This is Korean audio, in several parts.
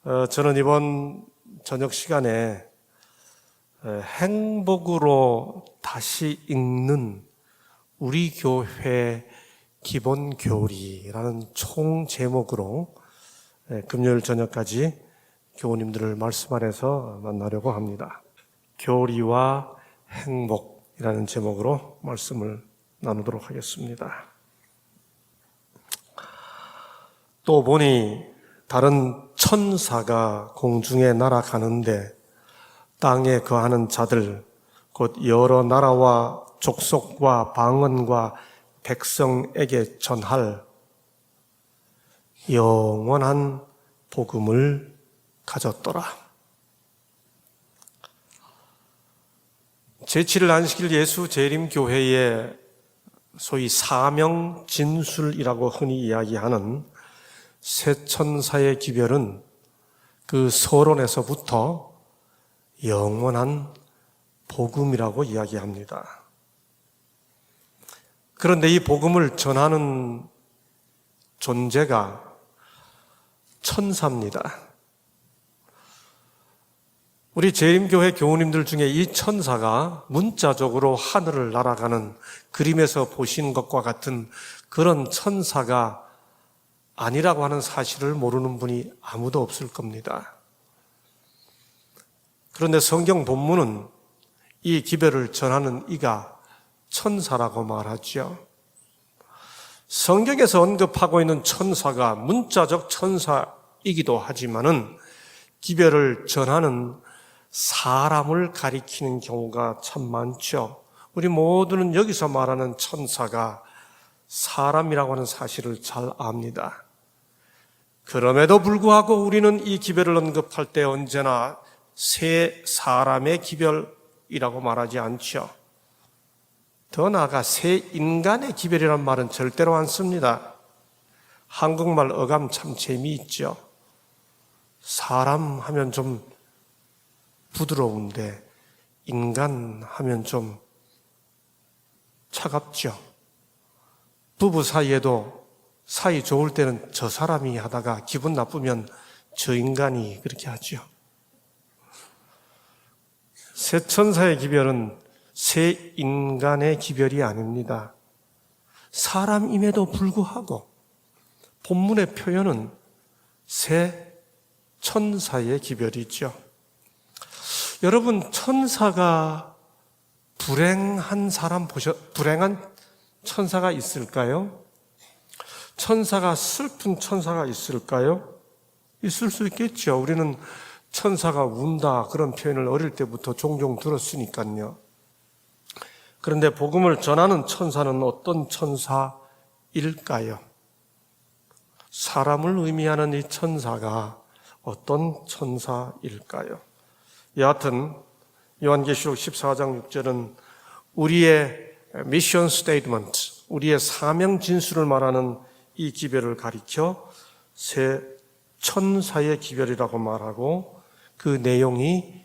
저는 이번 저녁 시간에 행복으로 다시 읽는 우리 교회 기본 교리라는 총 제목으로 금요일 저녁까지 교우님들을 말씀 안에서 만나려고 합니다. 교리와 행복이라는 제목으로 말씀을 나누도록 하겠습니다. 또 보니 다른 천사가 공중에 날아가는데 땅에 거하는 자들 곧 여러 나라와 족속과 방언과 백성에게 전할 영원한 복음을 가졌더라. 제7일 안식일 예수 재림교회의 소위 사명 진술이라고 흔히 이야기하는 새 천사의 기별은 그 서론에서부터 영원한 복음이라고 이야기합니다. 그런데 이 복음을 전하는 존재가 천사입니다. 우리 재림교회 교우님들 중에 이 천사가 문자적으로 하늘을 날아가는 그림에서 보신 것과 같은 그런 천사가 아니라고 하는 사실을 모르는 분이 아무도 없을 겁니다. 그런데 성경 본문은 이 기별을 전하는 이가 천사라고 말하죠. 성경에서 언급하고 있는 천사가 문자적 천사이기도 하지만은 기별을 전하는 사람을 가리키는 경우가 참 많죠. 우리 모두는 여기서 말하는 천사가 사람이라고 하는 사실을 잘 압니다. 그럼에도 불구하고 우리는 이 기별을 언급할 때 언제나 새 사람의 기별이라고 말하지 않죠. 더 나아가 새 인간의 기별이란 말은 절대로 안 씁니다. 한국말 어감 참 재미있죠. 사람 하면 좀 부드러운데 인간 하면 좀 차갑죠. 부부 사이에도 사이 좋을 때는 저 사람이 하다가 기분 나쁘면 저 인간이 그렇게 하죠. 새 천사의 기별은 새 인간의 기별이 아닙니다. 사람임에도 불구하고 본문의 표현은 새 천사의 기별이죠. 여러분, 천사가 불행한 천사가 있을까요? 천사가 슬픈 천사가 있을까요? 있을 수 있겠죠. 우리는 천사가 운다 그런 표현을 어릴 때부터 종종 들었으니까요. 그런데 복음을 전하는 천사는 어떤 천사일까요? 사람을 의미하는 이 천사가 어떤 천사일까요? 여하튼 요한계시록 14장 6절은 우리의 미션 스테이트먼트, 우리의 사명 진술을 말하는 이 기별을 가리켜 새 천사의 기별이라고 말하고 그 내용이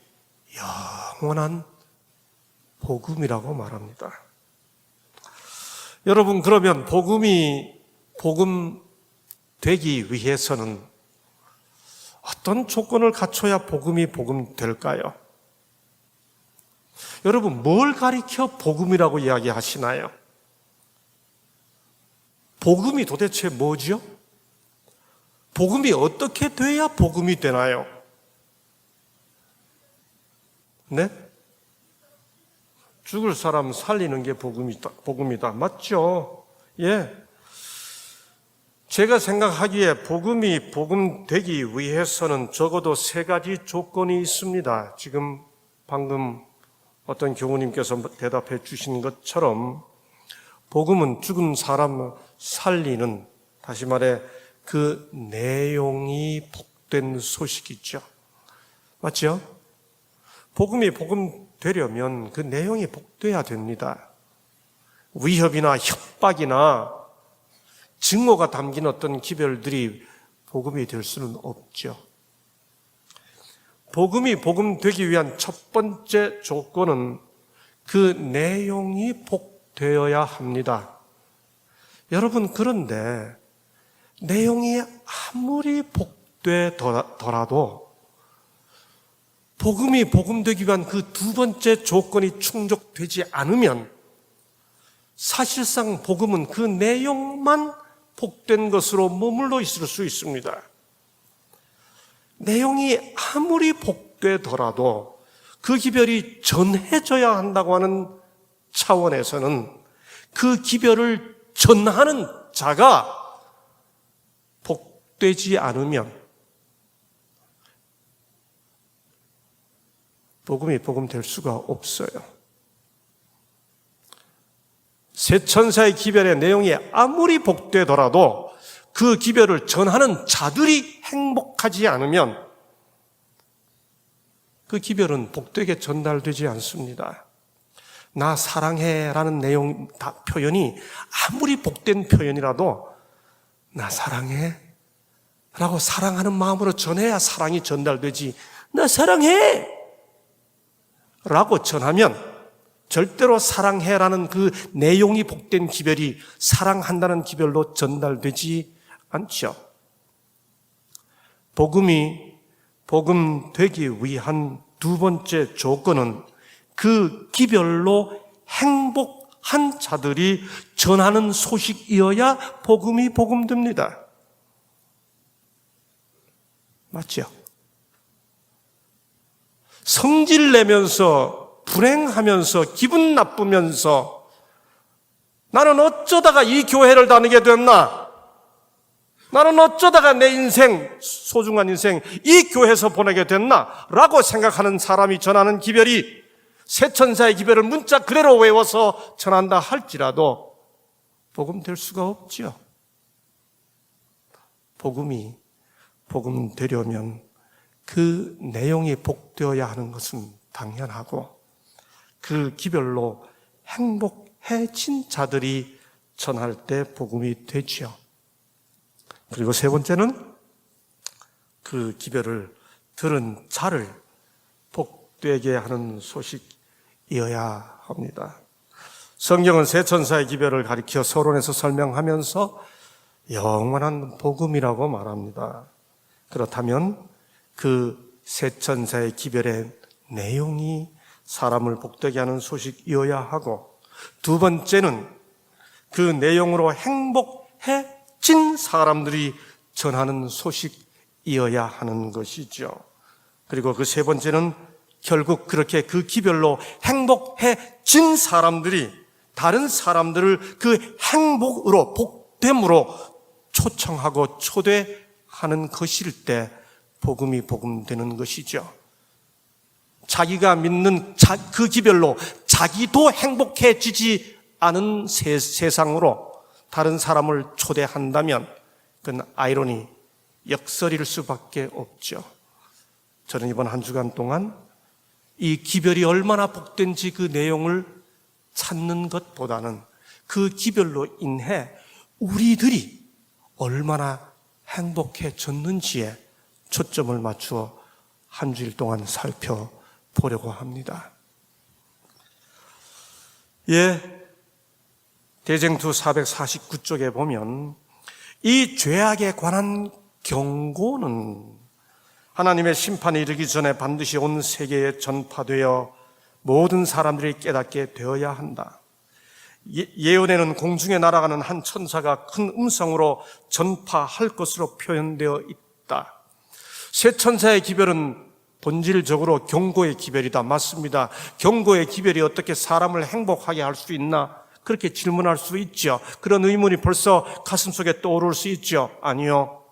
영원한 복음이라고 말합니다. 여러분, 그러면 복음이 복음 되기 위해서는 어떤 조건을 갖춰야 복음이 복음 될까요? 여러분, 뭘 가리켜 복음이라고 이야기하시나요? 복음이 도대체 뭐죠? 복음이 어떻게 돼야 복음이 되나요? 네? 죽을 사람 살리는 게 복음이다. 맞죠? 예. 제가 생각하기에 복음이 복음 되기 위해서는 적어도 세 가지 조건이 있습니다. 지금 방금 어떤 교우님께서 대답해 주신 것처럼 복음은 죽은 사람 살리는, 다시 말해 그 내용이 복된 소식이죠. 맞죠? 복음이 복음 되려면 그 내용이 복돼야 됩니다. 위협이나 협박이나 증오가 담긴 어떤 기별들이 복음이 될 수는 없죠. 복음이 복음 되기 위한 첫 번째 조건은 그 내용이 복되어야 합니다. 여러분, 그런데 내용이 아무리 복되더라도 복음이 복음되기 위한 그 두 번째 조건이 충족되지 않으면 사실상 복음은 그 내용만 복된 것으로 머물러 있을 수 있습니다. 내용이 아무리 복되더라도 그 기별이 전해져야 한다고 하는 차원에서는 그 기별을 전하는 자가 복되지 않으면 복음이 복음될 수가 없어요. 새 천사의 기별의 내용이 아무리 복되더라도 그 기별을 전하는 자들이 행복하지 않으면 그 기별은 복되게 전달되지 않습니다. 나 사랑해라는 내용 표현이 아무리 복된 표현이라도 나 사랑해 라고 사랑하는 마음으로 전해야 사랑이 전달되지, 나 사랑해 라고 전하면 절대로 사랑해라는 그 내용이 복된 기별이 사랑한다는 기별로 전달되지 않죠. 복음이 복음되기 위한 두 번째 조건은 그 기별로 행복한 자들이 전하는 소식이어야 복음이 복음됩니다. 맞죠? 성질 내면서 불행하면서 기분 나쁘면서 나는 어쩌다가 이 교회를 다니게 됐나? 나는 어쩌다가 내 인생, 소중한 인생 이 교회에서 보내게 됐나? 라고 생각하는 사람이 전하는 기별이 새 천사의 기별을 문자 그대로 외워서 전한다 할지라도 복음될 수가 없죠. 복음이 복음되려면 그 내용이 복되어야 하는 것은 당연하고 그 기별로 행복해진 자들이 전할 때 복음이 되죠. 그리고 세 번째는 그 기별을 들은 자를 복되게 하는 소식이어야 합니다. 성경은 새 천사의 기별을 가리켜 서론에서 설명하면서 영원한 복음이라고 말합니다. 그렇다면 그 새 천사의 기별의 내용이 사람을 복되게 하는 소식이어야 하고, 두 번째는 그 내용으로 행복해진 사람들이 전하는 소식이어야 하는 것이죠. 그리고 그 세 번째는 결국 그렇게 그 기별로 행복해진 사람들이 다른 사람들을 그 행복으로, 복됨으로 초청하고 초대하는 것일 때 복음이 복음되는 것이죠. 자기가 믿는 그 기별로 자기도 행복해지지 않은 세상으로 다른 사람을 초대한다면 그건 아이러니, 역설일 수밖에 없죠. 저는 이번 한 주간 동안 이 기별이 얼마나 복된지 그 내용을 찾는 것보다는 그 기별로 인해 우리들이 얼마나 행복해졌는지에 초점을 맞추어 한 주일 동안 살펴보려고 합니다. 대쟁투 449쪽에 보면 이 죄악에 관한 경고는 하나님의 심판이 이르기 전에 반드시 온 세계에 전파되어 모든 사람들이 깨닫게 되어야 한다. 예언에는 공중에 날아가는 한 천사가 큰 음성으로 전파할 것으로 표현되어 있다. 새 천사의 기별은 본질적으로 경고의 기별이다. 맞습니다. 경고의 기별이 어떻게 사람을 행복하게 할 수 있나? 그렇게 질문할 수 있죠. 그런 의문이 벌써 가슴속에 떠오를 수 있죠. 아니요.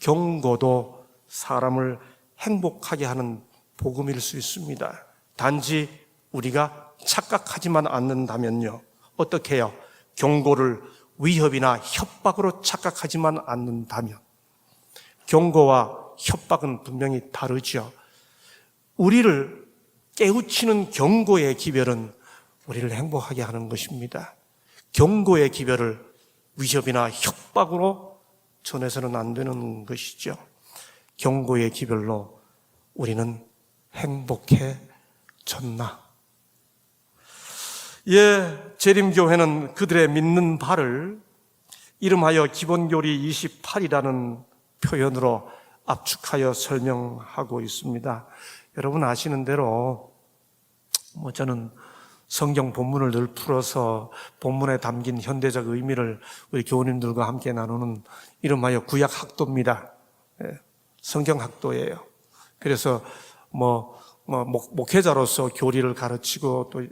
경고도 사람을 행복하게 하는 복음일 수 있습니다. 단지 우리가 착각하지만 않는다면요. 어떻게 해요? 경고를 위협이나 협박으로 착각하지만 않는다면. 경고와 협박은 분명히 다르죠. 우리를 깨우치는 경고의 기별은 우리를 행복하게 하는 것입니다. 경고의 기별을 위협이나 협박으로 전해서는 안 되는 것이죠. 경고의 기별로 우리는 행복해졌나? 재림교회는 그들의 믿는 바를 이름하여 기본교리 28이라는 표현으로 압축하여 설명하고 있습니다. 여러분 아시는 대로 저는 성경 본문을 늘 풀어서 본문에 담긴 현대적 의미를 우리 교우님들과 함께 나누는 이름하여 구약학도입니다. 성경학도예요. 그래서 목회자로서 교리를 가르치고 또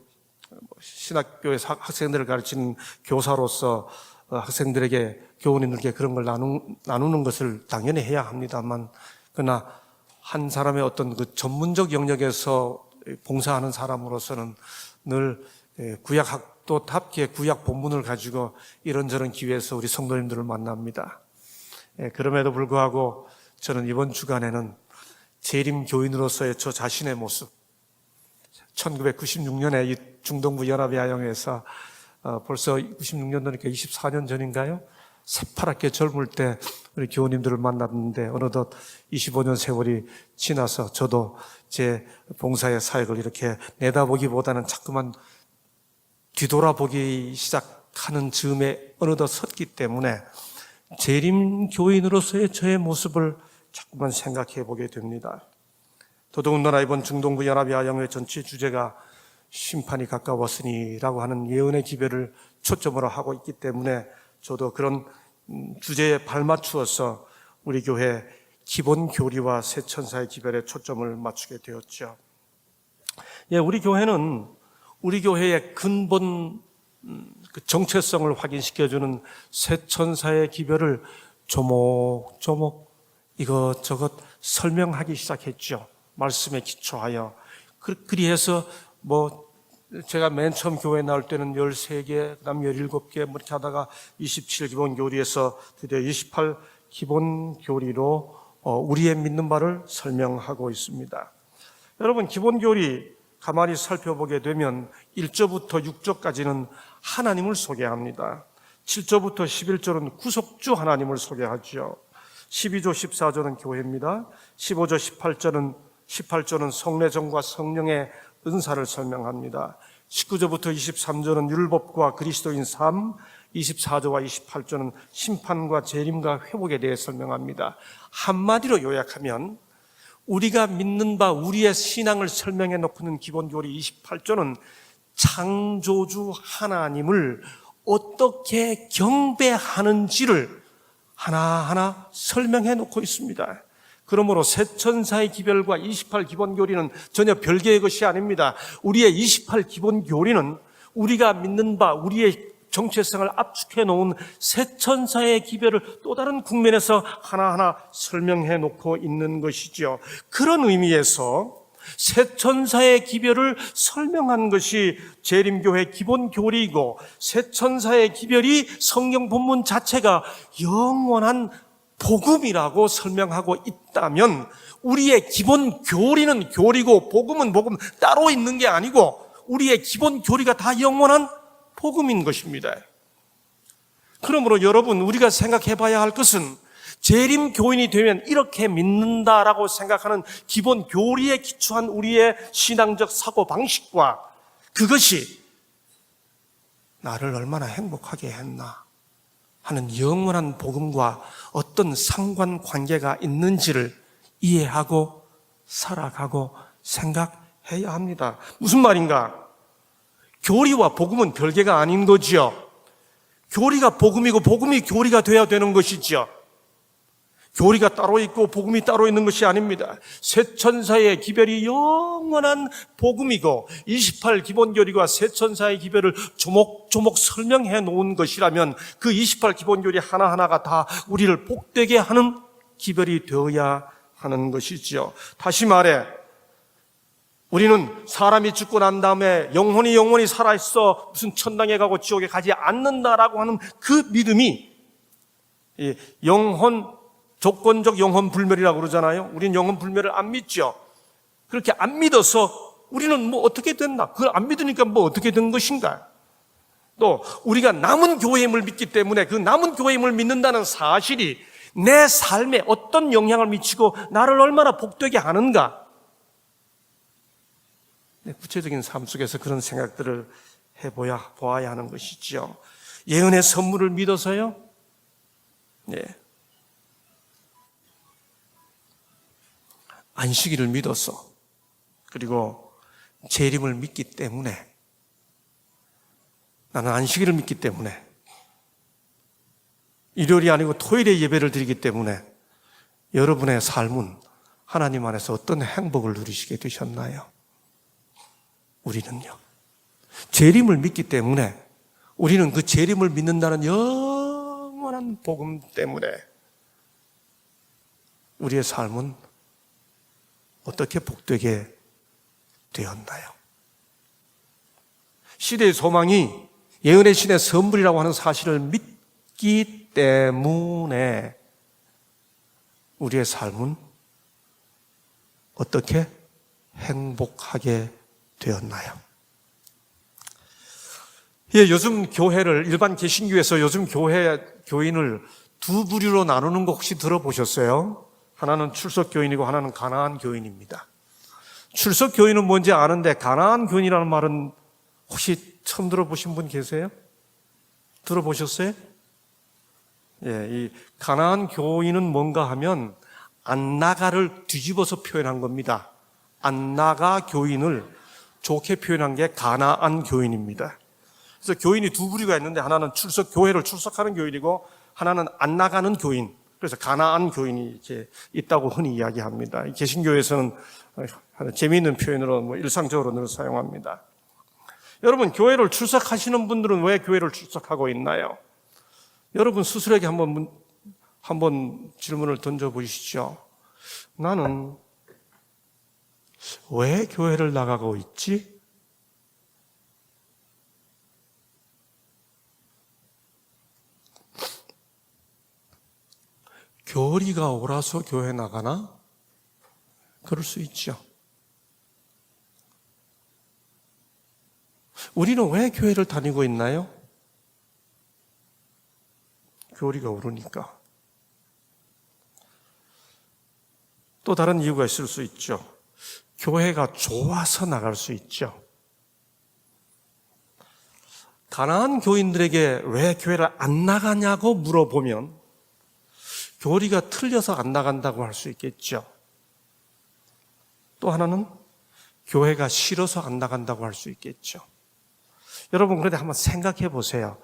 신학교에서 학생들을 가르치는 교사로서 학생들에게 교우님들께 그런 걸 나누는 것을 당연히 해야 합니다만, 그러나 한 사람의 어떤 그 전문적 영역에서 봉사하는 사람으로서는 늘 구약학도답게 구약 본문을 가지고 이런저런 기회에서 우리 성도님들을 만납니다. 그럼에도 불구하고 저는 이번 주간에는 재림 교인으로서의 저 자신의 모습, 1996년에 이 중동부 연합야영에서 벌써 96년도니까 24년 전인가요? 새파랗게 젊을 때 우리 교우님들을 만났는데 어느덧 25년 세월이 지나서 저도 제 봉사의 사역을 이렇게 내다보기보다는 자꾸만 뒤돌아보기 시작하는 즈음에 어느덧 섰기 때문에 재림 교인으로서의 저의 모습을 자꾸만 생각해 보게 됩니다. 더더군다나 이번 중동부 연합야영의 전체 주제가 심판이 가까웠으니라고 하는 예언의 기별을 초점으로 하고 있기 때문에 저도 그런 주제에 발맞추어서 우리 교회 기본 교리와 새 천사의 기별에 초점을 맞추게 되었죠. 우리 교회는 우리 교회의 근본 그 정체성을 확인시켜주는 새 천사의 기별을 조목조목 이것저것 설명하기 시작했죠. 말씀에 기초하여. 그리해서 제가 맨 처음 교회 나올 때는 13개, 그 다음 17개 이렇게 하다가 27 기본 교리에서 드디어 28 기본 교리로 우리의 믿는 바를 설명하고 있습니다. 여러분, 기본 교리 가만히 살펴보게 되면 1조부터 6조까지는 하나님을 소개합니다. 7조부터 11조는 구속주 하나님을 소개하죠. 12조, 14조는 교회입니다. 15조, 18조는 성례정과 성령의 은사를 설명합니다. 19조부터 23조는 율법과 그리스도인 삶, 24조와 28조는 심판과 재림과 회복에 대해 설명합니다. 한마디로 요약하면 우리가 믿는 바 우리의 신앙을 설명해 놓고는 기본교리 28조는 창조주 하나님을 어떻게 경배하는지를 하나하나 설명해 놓고 있습니다. 그러므로 새 천사의 기별과 28 기본 교리는 전혀 별개의 것이 아닙니다. 우리의 28 기본 교리는 우리가 믿는 바 우리의 정체성을 압축해 놓은 새 천사의 기별을 또 다른 국면에서 하나하나 설명해 놓고 있는 것이죠. 그런 의미에서 새 천사의 기별을 설명한 것이 재림교회 기본 교리이고, 새 천사의 기별이 성경 본문 자체가 영원한 복음이라고 설명하고 있다면 우리의 기본 교리는 교리고 복음은 복음 따로 있는 게 아니고 우리의 기본 교리가 다 영원한 복음인 것입니다. 그러므로 여러분, 우리가 생각해 봐야 할 것은 재림 교인이 되면 이렇게 믿는다라고 생각하는 기본 교리에 기초한 우리의 신앙적 사고 방식과 그것이 나를 얼마나 행복하게 했나 하는 영원한 복음과 어떤 상관관계가 있는지를 이해하고 살아가고 생각해야 합니다. 무슨 말인가? 교리와 복음은 별개가 아닌 거지요. 교리가 복음이고 복음이 교리가 돼야 되는 것이지요. 교리가 따로 있고 복음이 따로 있는 것이 아닙니다. 새 천사의 기별이 영원한 복음이고 28 기본 교리가 새 천사의 기별을 조목조목 설명해 놓은 것이라면 그 28 기본 교리 하나하나가 다 우리를 복되게 하는 기별이 되어야 하는 것이지요. 다시 말해 우리는 사람이 죽고 난 다음에 영혼이 살아있어 무슨 천당에 가고 지옥에 가지 않는다라고 하는 그 믿음이 조건적 영혼 불멸이라고 그러잖아요. 우리는 영혼 불멸을 안 믿죠. 그렇게 안 믿어서 우리는 어떻게 됐나? 그걸 안 믿으니까 어떻게 된 것인가? 또 우리가 남은 교회임을 믿기 때문에 그 남은 교회임을 믿는다는 사실이 내 삶에 어떤 영향을 미치고 나를 얼마나 복되게 하는가? 구체적인 삶 속에서 그런 생각들을 보아야 하는 것이지요. 예언의 선물을 믿어서요. 네. 안식일을 믿어서, 그리고 재림을 믿기 때문에, 나는 안식일을 믿기 때문에, 일요일이 아니고 토요일에 예배를 드리기 때문에 여러분의 삶은 하나님 안에서 어떤 행복을 누리시게 되셨나요? 우리는요, 재림을 믿기 때문에, 우리는 그 재림을 믿는다는 영원한 복음 때문에 우리의 삶은 어떻게 복되게 되었나요? 시대의 소망이 예언의 신의 선물이라고 하는 사실을 믿기 때문에 우리의 삶은 어떻게 행복하게 되었나요? 예, 요즘 교회를, 일반 개신교에서 요즘 교인을 두 부류로 나누는 거 혹시 들어보셨어요? 하나는 출석교인이고 하나는 가나안 교인입니다. 출석교인은 뭔지 아는데 가나안 교인이라는 말은 혹시 처음 들어보신 분 계세요? 들어보셨어요? 예, 이 가나안 교인은 뭔가 하면 안나가를 뒤집어서 표현한 겁니다. 안나가 교인을 좋게 표현한 게 가나안 교인입니다. 그래서 교인이 두 부류가 있는데 하나는 교회를 출석하는 교인이고 하나는 안 나가는 교인. 그래서 가나안 교인이 이렇게 있다고 흔히 이야기합니다. 개신교에서는 재미있는 표현으로 일상적으로 늘 사용합니다. 여러분, 교회를 출석하시는 분들은 왜 교회를 출석하고 있나요? 여러분 스스로에게 한번 질문을 던져보시죠. 나는 왜 교회를 나가고 있지? 교리가 옳아서 교회 나가나? 그럴 수 있죠. 우리는 왜 교회를 다니고 있나요? 교리가 옳으니까. 또 다른 이유가 있을 수 있죠. 교회가 좋아서 나갈 수 있죠. 가나안 교인들에게 왜 교회를 안 나가냐고 물어보면 교리가 틀려서 안 나간다고 할 수 있겠죠. 또 하나는 교회가 싫어서 안 나간다고 할 수 있겠죠. 여러분, 그런데 한번 생각해 보세요.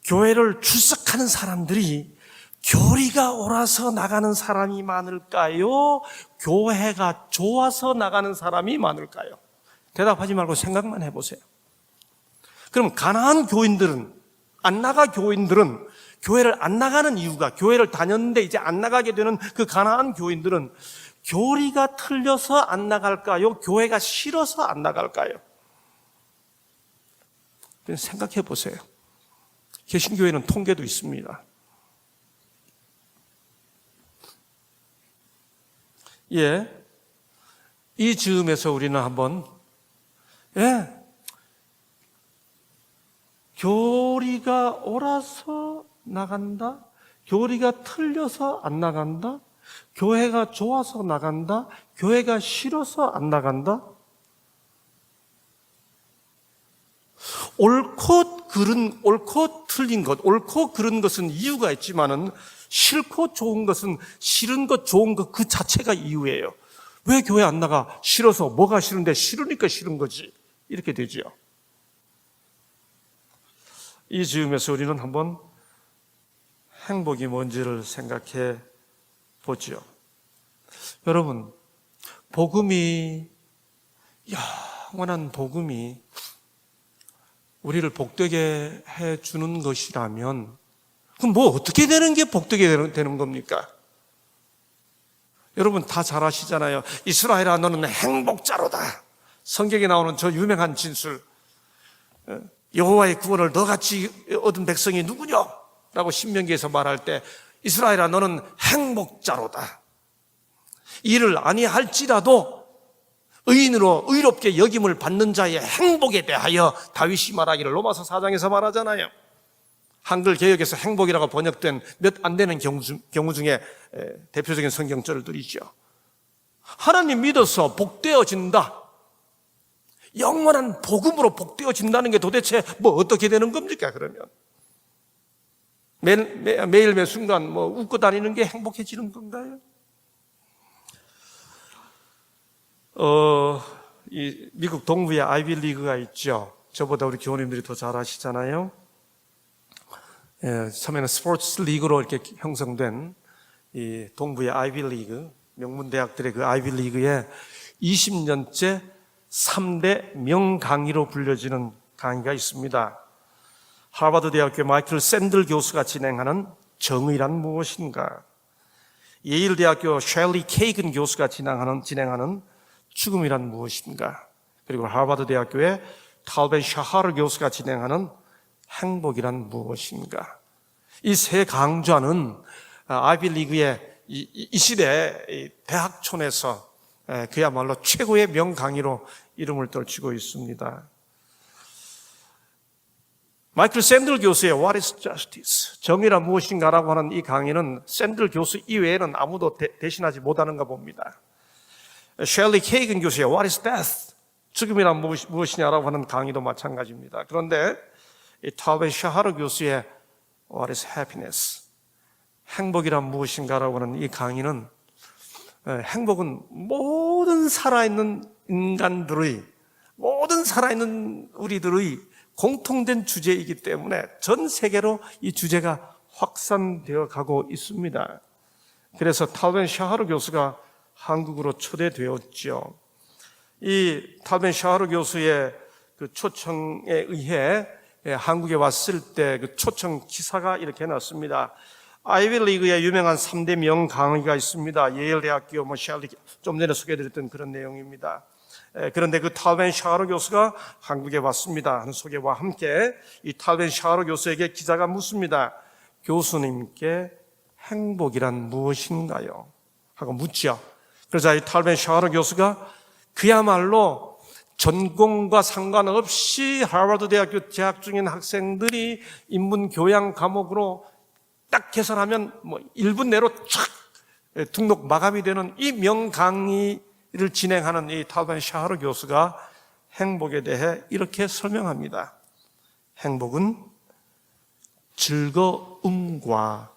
교회를 출석하는 사람들이 교리가 옳아서 나가는 사람이 많을까요? 교회가 좋아서 나가는 사람이 많을까요? 대답하지 말고 생각만 해보세요. 그럼 가나안 교인들은, 안 나가 교인들은 교회를 안 나가는 이유가, 교회를 다녔는데 이제 안 나가게 되는 그 가나안 교인들은 교리가 틀려서 안 나갈까요? 교회가 싫어서 안 나갈까요? 생각해 보세요. 개신교회는 통계도 있습니다. 예, 이 즈음에서 우리는 한번 교리가 옳아서 나간다? 교리가 틀려서 안 나간다? 교회가 좋아서 나간다? 교회가 싫어서 안 나간다? 옳고 틀린 것, 옳고 그른 것은 이유가 있지만은 싫고 좋은 것은, 싫은 것, 좋은 것 그 자체가 이유예요. 왜 교회 안 나가? 싫어서. 뭐가 싫은데? 싫으니까 싫은 거지. 이렇게 되죠. 이 즈음에서 우리는 한번 행복이 뭔지를 생각해 보죠. 여러분, 복음이, 영원한 복음이 우리를 복되게 해주는 것이라면, 그럼 뭐 어떻게 되는 게 복되게 되는 겁니까? 여러분 다 잘 아시잖아요. 이스라엘아, 너는 행복자로다. 성경에 나오는 저 유명한 진술, 여호와의 구원을 너같이 얻은 백성이 누구냐? 라고 신명기에서 말할 때, 이스라엘아, 너는 행복자로다. 이를 아니할지라도 의인으로 의롭게 여김을 받는 자의 행복에 대하여 다윗이 말하기를 로마서 4장에서 말하잖아요. 한글 개역에서 행복이라고 번역된 몇 안 되는 경우 중에 대표적인 성경절들이죠. 하나님 믿어서 복되어진다. 영원한 복음으로 복되어진다는 게 도대체 뭐 어떻게 되는 겁니까? 그러면 매일 매 순간 웃고 다니는 게 행복해지는 건가요? 이 미국 동부에 아이비 리그가 있죠. 저보다 우리 교우님들이 더 잘 아시잖아요. 처음에는 스포츠 리그로 이렇게 형성된 이 동부의 아이비 리그, 명문 대학들의 그 아이비 리그에 20년째 3대 명강의로 불려지는 강의가 있습니다. 하버드 대학교 마이클 샌들 교수가 진행하는 정의란 무엇인가? 예일 대학교 셸리 케이건 교수가 진행하는 죽음이란 무엇인가? 그리고 하버드 대학교의 탈벤 샤하르 교수가 진행하는 행복이란 무엇인가? 이 세 강좌는 아이비리그의 이 시대 대학촌에서 그야말로 최고의 명강의로 이름을 떨치고 있습니다. 마이클 샌들 교수의 What is Justice? 정의란 무엇인가라고 하는 이 강의는 샌들 교수 이외에는 아무도 대신하지 못하는가 봅니다. 셸리 케이건 교수의 What is Death? 죽음이란 무엇이냐라고 하는 강의도 마찬가지입니다. 그런데 이 탈벤 샤하르 교수의 What is Happiness? 행복이란 무엇인가라고 하는 이 강의는 행복은 모든 살아있는 인간들의, 모든 살아있는 우리들의 공통된 주제이기 때문에 전 세계로 이 주제가 확산되어 가고 있습니다. 그래서 탈벤 샤하르 교수가 한국으로 초대되었죠. 이 탈벤 샤하르 교수의 그 초청에 의해 한국에 왔을 때 그 초청 기사가 이렇게 났습니다. 아이비리그의 유명한 3대 명강의가 있습니다. 예일 대학교, 셸리, 좀 전에 소개해드렸던 그런 내용입니다. 그런데 그 탈벤 샤하르 교수가 한국에 왔습니다 하는 소개와 함께 이 탈벤 샤하르 교수에게 기자가 묻습니다. 교수님께 행복이란 무엇인가요? 하고 묻죠. 그래서 이 탈벤 샤하르 교수가 그야말로 전공과 상관없이 하버드 대학교 재학 중인 학생들이 인문 교양 과목으로 딱 개설하면 1분 내로 촥 등록 마감이 되는 이 명강의를 진행하는 이 탈벤 샤하르 교수가 행복에 대해 이렇게 설명합니다. 행복은 즐거움과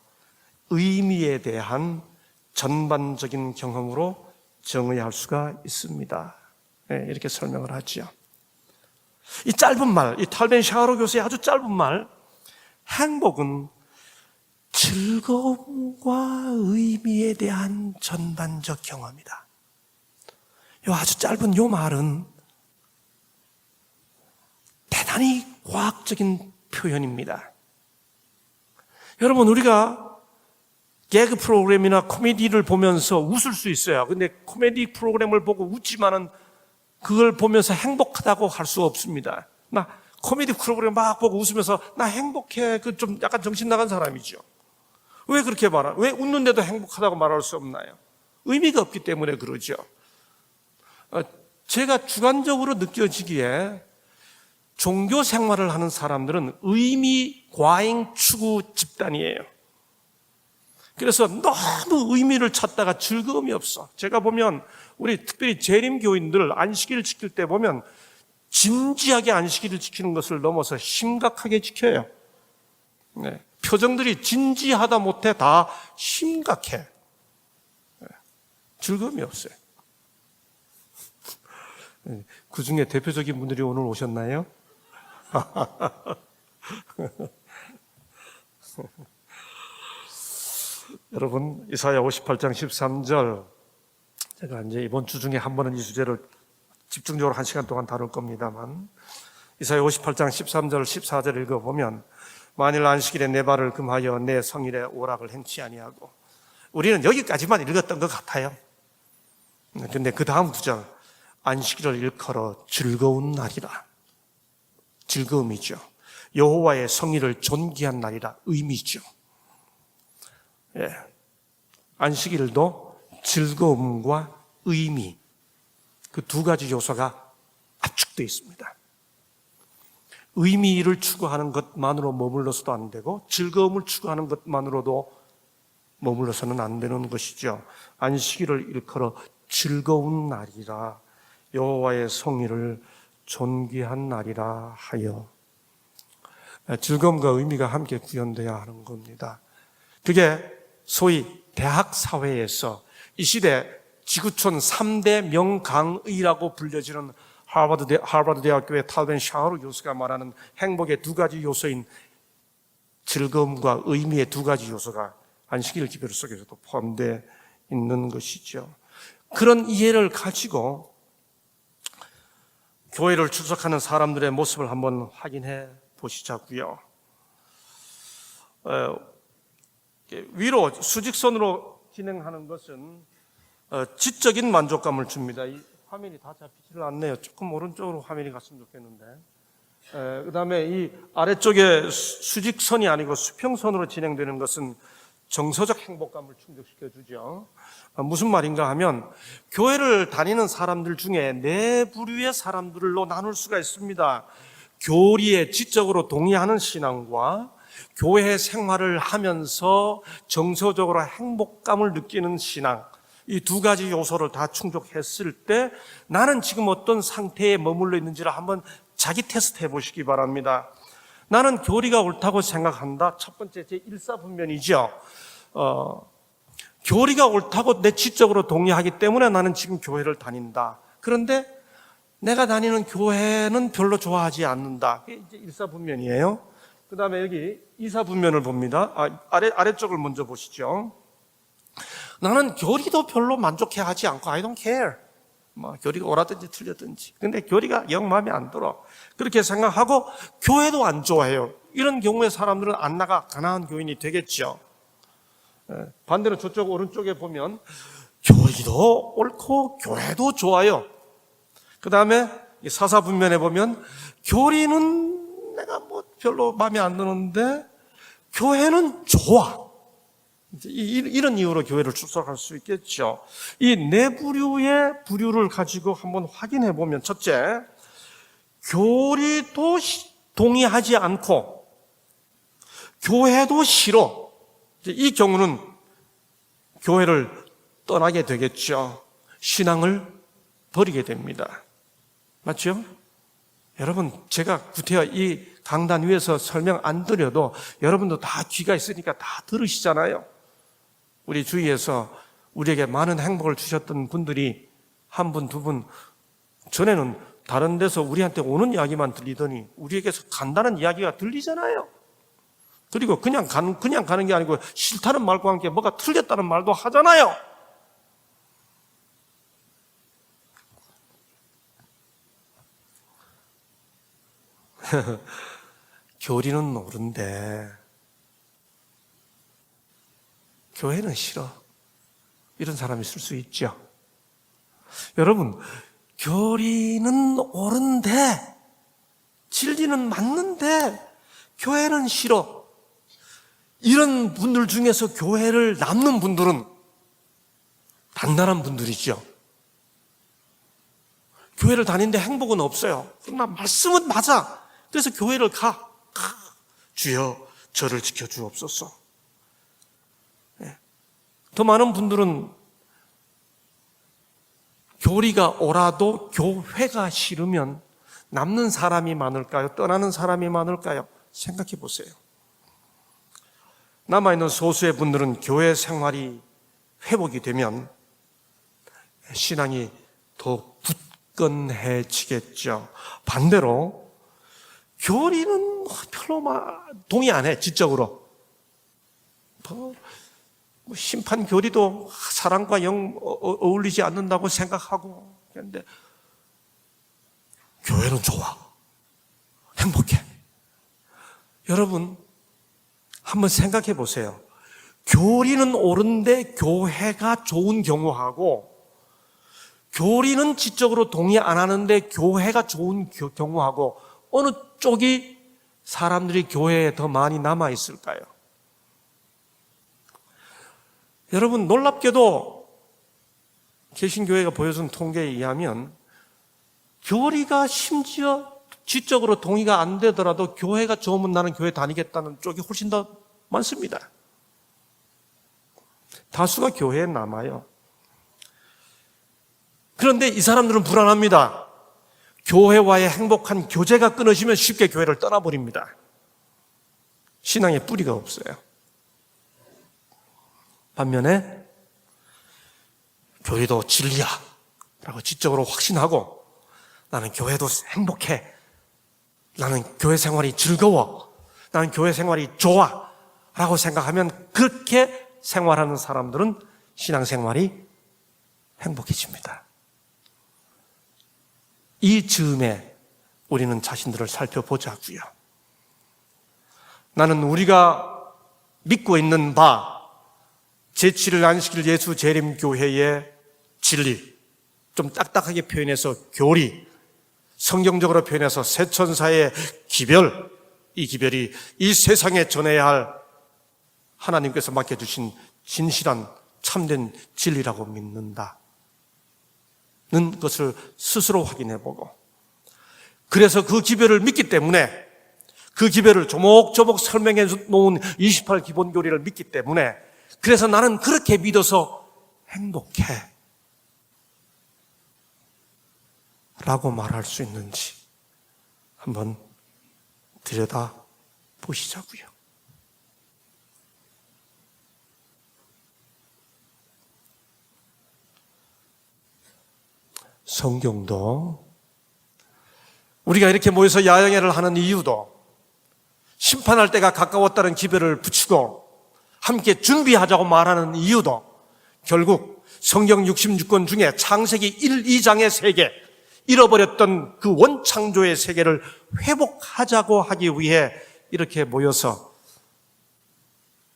의미에 대한 전반적인 경험으로 정의할 수가 있습니다. 이렇게 설명을 하죠. 이 짧은 말, 이 탈벤 샤하르 교수의 아주 짧은 말, 행복은 즐거움과 의미에 대한 전반적 경험이다. 이 아주 짧은 이 말은 대단히 과학적인 표현입니다. 여러분, 우리가 개그 프로그램이나 코미디를 보면서 웃을 수 있어요. 근데 코미디 프로그램을 보고 웃지만은 그걸 보면서 행복하다고 할 수 없습니다. 나 코미디 프로그램 막 보고 웃으면서 나 행복해. 그 좀 약간 정신 나간 사람이죠. 왜 그렇게 왜 웃는데도 행복하다고 말할 수 없나요? 의미가 없기 때문에 그러죠. 제가 주관적으로 느껴지기에 종교 생활을 하는 사람들은 의미 과잉 추구 집단이에요. 그래서 너무 의미를 찾다가 즐거움이 없어. 제가 보면 우리 특별히 재림교인들 안식일을 지킬 때 보면 진지하게 안식일을 지키는 것을 넘어서 심각하게 지켜요. 네. 표정들이 진지하다 못해 다 심각해. 네. 즐거움이 없어요. 네. 그 중에 대표적인 분들이 오늘 오셨나요? 여러분, 이사야 58장 13절, 제가 이제 이번 주 중에 한 번은 이 주제를 집중적으로 1시간 동안 다룰 겁니다만, 이사야 58장 13절 14절 읽어보면 만일 안식일에 내 발을 금하여 내 성일에 오락을 행치 아니하고, 우리는 여기까지만 읽었던 것 같아요. 근데 그 다음 구절, 안식일을 일컬어 즐거운 날이라. 즐거움이죠. 여호와의 성일을 존귀한 날이라. 의미죠. 예. 안식일도 즐거움과 의미, 그 두 가지 요소가 압축되어 있습니다. 의미를 추구하는 것만으로 머물러서도 안 되고 즐거움을 추구하는 것만으로도 머물러서는 안 되는 것이죠. 안식일을 일컬어 즐거운 날이라, 여호와의 성일을 존귀한 날이라 하여. 즐거움과 의미가 함께 구현되어야 하는 겁니다. 그게 소위 대학 사회에서 이 시대 지구촌 3대 명강의라고 불려지는 하버드 대학교의 탈벤 샤흐르 교수가 말하는 행복의 두 가지 요소인 즐거움과 의미의 두 가지 요소가 안식일 기별 속에서도 포함되어 있는 것이죠. 그런 이해를 가지고 교회를 출석하는 사람들의 모습을 한번 확인해 보시자고요. 위로 수직선으로 진행하는 것은 지적인 만족감을 줍니다. 이 화면이 다 잡히지를 않네요. 조금 오른쪽으로 화면이 갔으면 좋겠는데. 그 다음에 이 아래쪽에 수직선이 아니고 수평선으로 진행되는 것은 정서적 행복감을 충족시켜 주죠. 무슨 말인가 하면 교회를 다니는 사람들 중에 네 부류의 사람들로 나눌 수가 있습니다. 교리에 지적으로 동의하는 신앙과 교회 생활을 하면서 정서적으로 행복감을 느끼는 신앙, 이 두 가지 요소를 다 충족했을 때 나는 지금 어떤 상태에 머물러 있는지를 한번 자기 테스트 해보시기 바랍니다. 나는 교리가 옳다고 생각한다. 첫 번째 제 일사분면이죠. 교리가 옳다고 내 지적으로 동의하기 때문에 나는 지금 교회를 다닌다. 그런데 내가 다니는 교회는 별로 좋아하지 않는다. 이게 이제 일사분면이에요. 그 다음에 여기 이사분면을 봅니다. 아래쪽을 먼저 보시죠. 나는 교리도 별로 만족해 하지 않고 I don't care. 교리가 옳았든지 틀렸든지. 근데 교리가 영 마음에 안 들어. 그렇게 생각하고 교회도 안 좋아해요. 이런 경우에 사람들은 안 나가 가난한 교인이 되겠죠. 반대로 저쪽 오른쪽에 보면 교리도 옳고 교회도 좋아요. 그 다음에 사사분면에 보면 교리는 내가 별로 마음에 안 드는데 교회는 좋아. 이런 이유로 교회를 출석할 수 있겠죠. 이 네 부류의 부류를 가지고 한번 확인해 보면, 첫째, 교리도 동의하지 않고 교회도 싫어. 이 경우는 교회를 떠나게 되겠죠. 신앙을 버리게 됩니다. 맞죠? 여러분, 제가 구태여 이 강단 위에서 설명 안 드려도 여러분도 다 귀가 있으니까 다 들으시잖아요. 우리 주위에서 우리에게 많은 행복을 주셨던 분들이 한 분, 두 분, 전에는 다른 데서 우리한테 오는 이야기만 들리더니 우리에게서 간다는 이야기가 들리잖아요. 그리고 그냥 가는 게 아니고 싫다는 말과 함께 뭐가 틀렸다는 말도 하잖아요. 교리는 옳은데 교회는 싫어. 이런 사람이 있을 수 있죠. 여러분, 교리는 옳은데 진리는 맞는데 교회는 싫어. 이런 분들 중에서 교회를 남는 분들은 단단한 분들이죠. 교회를 다니는데 행복은 없어요. 그러나 말씀은 맞아. 그래서 교회를 가. 주여 저를 지켜주옵소서. 더 많은 분들은 교리가 옳아도 교회가 싫으면 남는 사람이 많을까요? 떠나는 사람이 많을까요? 생각해 보세요. 남아있는 소수의 분들은 교회 생활이 회복이 되면 신앙이 더 굳건해지겠죠. 반대로 교리는 별로 동의 안 해, 지적으로. 심판 교리도 사랑과 영 어울리지 않는다고 생각하고, 그런데 교회는 좋아. 행복해. 여러분, 한번 생각해 보세요. 교리는 옳은데 교회가 좋은 경우하고, 교리는 지적으로 동의 안 하는데 교회가 좋은 경우하고, 어느 쪽이 사람들이 교회에 더 많이 남아 있을까요? 여러분, 놀랍게도 개신교회가 보여준 통계에 의하면 교리가 심지어 지적으로 동의가 안 되더라도 교회가 좋으면 나는 교회 다니겠다는 쪽이 훨씬 더 많습니다. 다수가 교회에 남아요. 그런데 이 사람들은 불안합니다. 교회와의 행복한 교제가 끊어지면 쉽게 교회를 떠나버립니다. 신앙에 뿌리가 없어요. 반면에 교회도 진리야 라고 지적으로 확신하고, 나는 교회도 행복해, 나는 교회 생활이 즐거워, 나는 교회 생활이 좋아 라고 생각하면, 그렇게 생활하는 사람들은 신앙생활이 행복해집니다. 이 즈음에 우리는 자신들을 살펴보자고요. 나는 우리가 믿고 있는 바, 제7일 안식일 예수 재림교회의 진리, 좀 딱딱하게 표현해서 교리, 성경적으로 표현해서 새천사의 기별, 이 기별이 이 세상에 전해야 할 하나님께서 맡겨주신 진실한 참된 진리라고 믿는다는 것을 스스로 확인해보고, 그래서 그 기별을 믿기 때문에, 그 기별을 조목조목 설명해 놓은 28기본교리를 믿기 때문에, 그래서 나는 그렇게 믿어서 행복해 라고 말할 수 있는지 한번 들여다 보시자고요. 성경도 우리가 이렇게 모여서 야영회를 하는 이유도, 심판할 때가 가까웠다는 기별을 붙이고 함께 준비하자고 말하는 이유도, 결국 성경 66권 중에 창세기 1, 2장의 세계, 잃어버렸던 그 원창조의 세계를 회복하자고 하기 위해 이렇게 모여서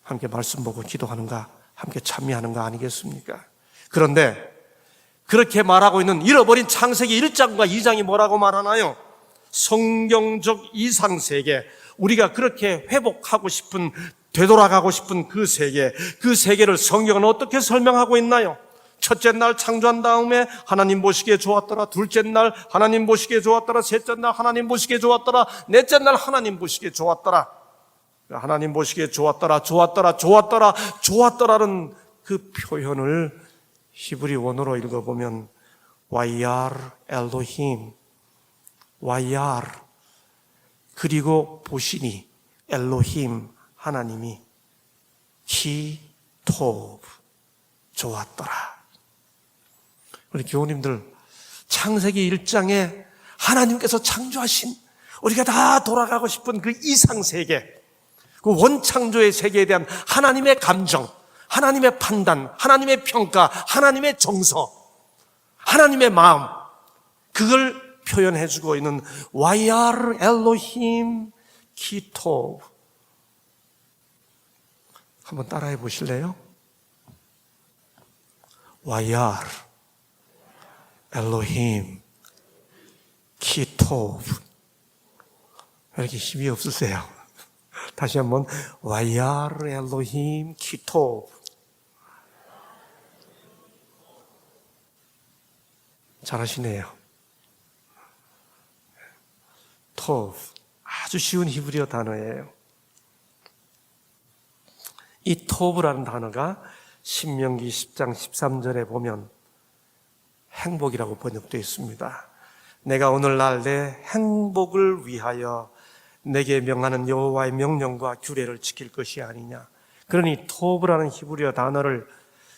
함께 말씀 보고 기도하는가, 함께 참여하는가 아니겠습니까? 그런데 그렇게 말하고 있는 잃어버린 창세기 1장과 2장이 뭐라고 말하나요? 성경적 이상세계, 우리가 그렇게 회복하고 싶은, 되돌아가고 싶은 그 세계, 그 세계를 성경은 어떻게 설명하고 있나요? 첫째 날 창조한 다음에 하나님 보시기에 좋았더라, 둘째 날 하나님 보시기에 좋았더라, 셋째 날 하나님 보시기에 좋았더라, 넷째 날 하나님 보시기에 좋았더라. 하나님 보시기에 좋았더라, 좋았더라, 좋았더라, 좋았더라는 그 표현을 히브리 원어로 읽어보면 와이알 엘로힘, 와이알, 그리고 보시니 엘로힘, 하나님이 키 토브, 좋았더라. 우리 교우님들, 창세기 1장에 하나님께서 창조하신, 우리가 다 돌아가고 싶은 그 이상세계, 그 원창조의 세계에 대한 하나님의 감정, 하나님의 판단, 하나님의 평가, 하나님의 정서, 하나님의 마음, 그걸 표현해주고 있는 와이알 엘로힘 키토. 한번 따라해 보실래요? 와이알 엘로힘 키토브. 왜 이렇게 힘이 없으세요? 다시 한번 와이알 엘로힘 키토브. 잘하시네요. 토브, 아주 쉬운 히브리어 단어예요. 이 토브라는 단어가 신명기 10장 13절에 보면 행복이라고 번역되어 있습니다. 내가 오늘날 내 행복을 위하여 내게 명하는 여호와의 명령과 규례를 지킬 것이 아니냐. 그러니 토브라는 히브리어 단어를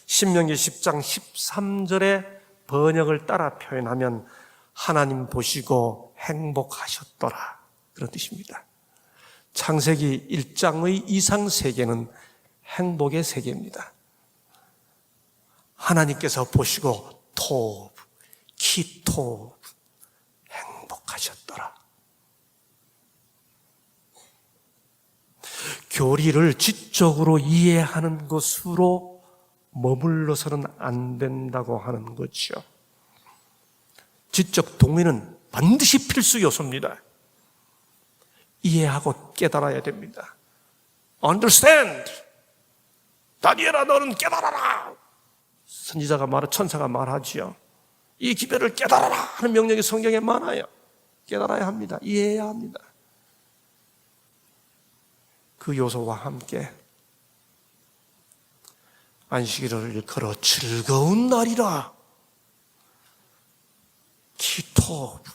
신명기 10장 13절의 번역을 따라 표현하면 하나님 보시고 행복하셨더라, 그런 뜻입니다. 창세기 1장의 이상세계는 행복의 세계입니다. 하나님께서 보시고 토브, 키토브, 행복하셨더라. 교리를 지적으로 이해하는 것으로 머물러서는 안 된다고 하는 거죠. 지적 동의는 반드시 필수 요소입니다. 이해하고 깨달아야 됩니다. Understand. 다니엘아, 너는 깨달아라. 선지자가 말하, 천사가 말하지요. 이 기별을 깨달아라 하는 명령이 성경에 많아요. 깨달아야 합니다. 이해해야 합니다. 그 요소와 함께 안식일을 일컬어 즐거운 날이라, 키토브,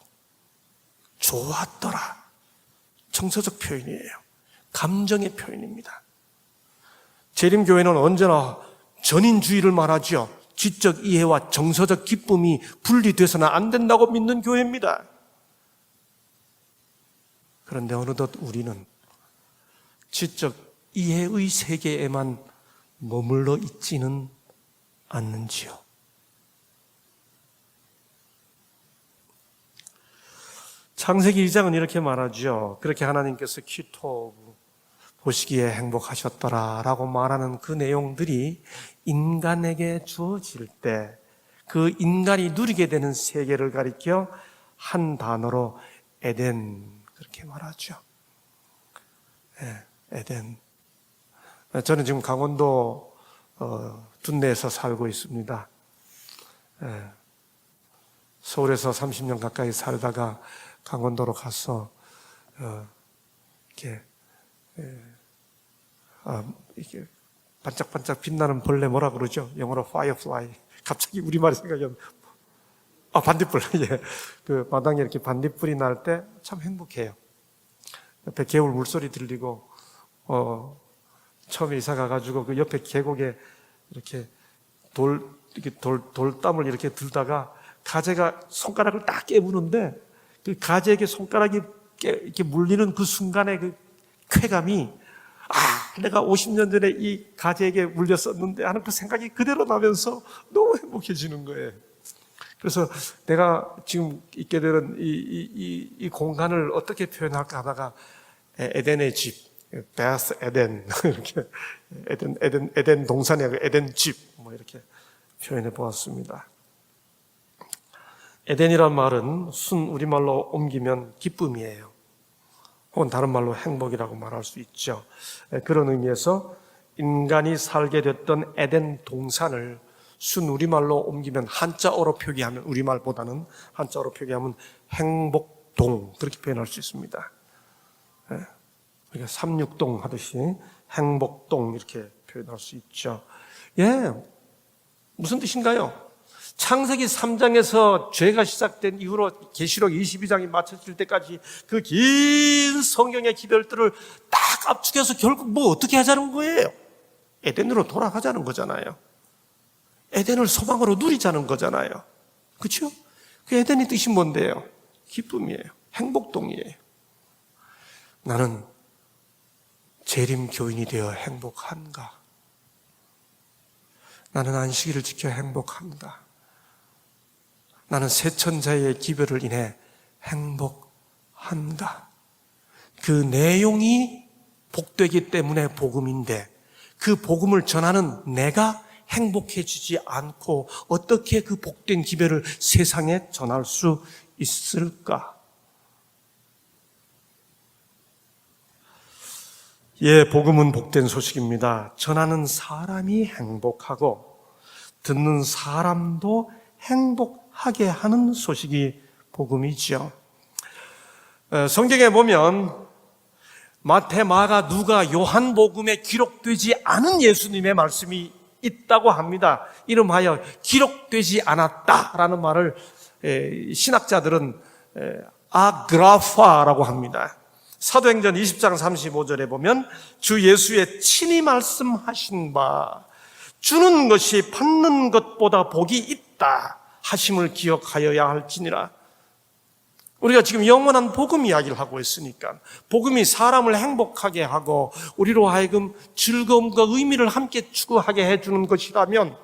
좋았더라, 정서적 표현이에요. 감정의 표현입니다. 재림교회는 언제나 전인주의를 말하죠. 지적 이해와 정서적 기쁨이 분리돼서는 안 된다고 믿는 교회입니다. 그런데 어느덧 우리는 지적 이해의 세계에만 머물러 있지는 않는지요. 창세기 2장은 이렇게 말하죠. 그렇게 하나님께서 키토 보시기에 행복하셨더라라고 말하는 그 내용들이 인간에게 주어질 때 그 인간이 누리게 되는 세계를 가리켜 한 단어로 에덴 그렇게 말하죠. 에덴. 저는 지금 강원도 둔내에서 살고 있습니다. 서울에서 30년 가까이 살다가 강원도로 가서 이렇게 반짝반짝 빛나는 벌레 뭐라 그러죠? 영어로 firefly. 갑자기 우리말이 생각이 안 나. 반딧불. 예. 그 마당에 이렇게 반딧불이 날 때 참 행복해요. 옆에 개울 물소리 들리고 처음에 이사 가가지고 그 옆에 계곡에 이렇게 돌담을 이렇게 들다가 가재가 손가락을 딱 깨무는데 그 가재에게 손가락이 이렇게 물리는 그 순간의 그 쾌감이 내가 50년 전에 이 가재에게 물렸었는데 하는 그 생각이 그대로 나면서 너무 행복해지는 거예요. 그래서 내가 지금 있게 되는 이 공간을 어떻게 표현할까 하다가 에덴의 집, 베스 에덴, 이렇게 에덴 동산의 에덴 집, 뭐 이렇게 표현해 보았습니다. 에덴이란 말은 순 우리말로 옮기면 기쁨이에요. 혹은 다른 말로 행복이라고 말할 수 있죠. 그런 의미에서 인간이 살게 됐던 에덴 동산을 순 우리말로 옮기면 한자어로 표기하면 우리말보다는 한자어로 표기하면 행복동 그렇게 표현할 수 있습니다. 우리가 삼육동 하듯이 행복동 이렇게 표현할 수 있죠. 무슨 뜻인가요? 창세기 3장에서 죄가 시작된 이후로 계시록 22장이 마쳐질 때까지 그 긴 성경의 기별들을 딱 압축해서 결국 뭐 어떻게 하자는 거예요? 에덴으로 돌아가자는 거잖아요. 에덴을 소망으로 누리자는 거잖아요. 그렇죠? 그 에덴의 뜻이 뭔데요? 기쁨이에요. 행복동이에요. 나는 재림 교인이 되어 행복한가? 나는 안식일을 지켜 행복한가? 나는 세천자의 기별을 인해 행복한가? 그 내용이 복되기 때문에 복음인데 그 복음을 전하는 내가 행복해지지 않고 어떻게 그 복된 기별을 세상에 전할 수 있을까? 복음은 복된 소식입니다. 전하는 사람이 행복하고 듣는 사람도 행복하게 하는 소식이 복음이죠. 성경에 보면 마태, 마가, 누가, 요한복음에 기록되지 않은 예수님의 말씀이 있다고 합니다. 이름하여 기록되지 않았다라는 말을 신학자들은 아그라파라고 합니다. 사도행전 20장 35절에 보면 주 예수의 친히 말씀하신 바 주는 것이 받는 것보다 복이 있다 하심을 기억하여야 할지니라. 우리가 지금 영원한 복음 이야기를 하고 있으니까 복음이 사람을 행복하게 하고 우리로 하여금 즐거움과 의미를 함께 추구하게 해주는 것이라면,